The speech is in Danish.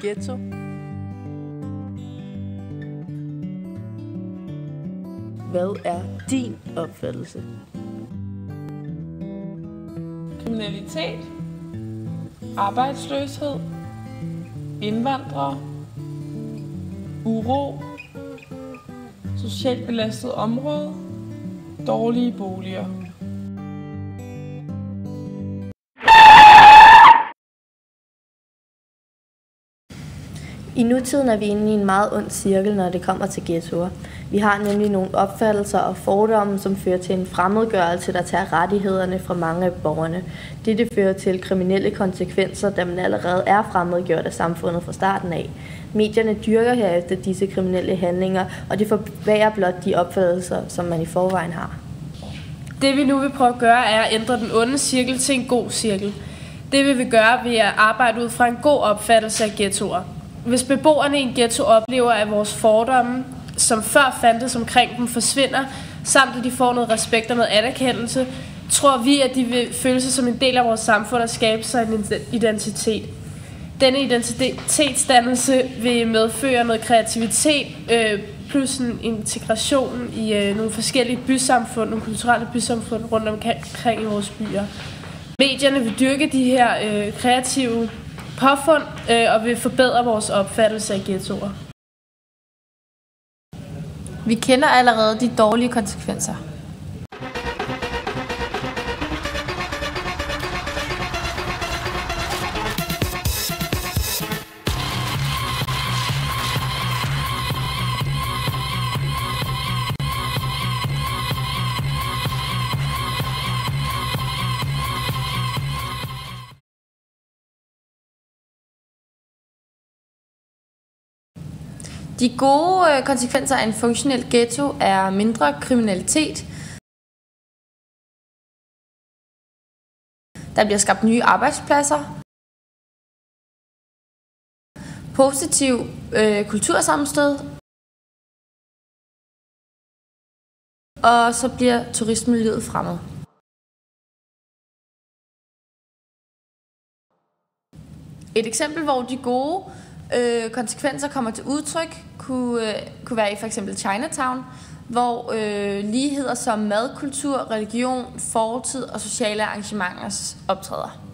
ghetto? Hvad er din opfattelse? Kriminalitet, arbejdsløshed, indvandrere, uro, socialt belastet område, dårlige boliger. I nutiden er vi inde i en meget ond cirkel, når det kommer til ghettoer. Vi har nemlig nogle opfattelser og fordomme, som fører til en fremmedgørelse, der tager rettighederne fra mange af borgerne. Dette fører til kriminelle konsekvenser, da man allerede er fremmedgjort af samfundet fra starten af. Medierne dyrker herefter disse kriminelle handlinger, og det forværrer blot de opfattelser, som man i forvejen har. Det vi nu vil prøve at gøre, er at ændre den onde cirkel til en god cirkel. Det vil vi gøre ved at arbejde ud fra en god opfattelse af ghettoer. Hvis beboerne i en ghetto oplever, at vores fordomme, som før fandtes omkring dem, forsvinder, samt at de får noget respekt og noget anerkendelse, tror vi, at de vil føle sig som en del af vores samfund og skabe sig en identitet. Denne identitetsdannelse vil medføre noget kreativitet, plus en integration i nogle forskellige bysamfund, nogle kulturelle bysamfund rundt omkring i vores byer. Medierne vil dyrke de her kreative påfund og vil forbedre vores opfattelse af ghettoer. Vi kender allerede de dårlige konsekvenser. De gode konsekvenser af en funktionel ghetto er mindre kriminalitet. Der bliver skabt nye arbejdspladser. Positiv kultursammenstød. Og så bliver turistmiljøet fremmet. Et eksempel, hvor de gode konsekvenser kommer til udtryk, kunne være i for eksempel Chinatown, hvor ligheder som madkultur, religion, fortid og sociale arrangementer optræder.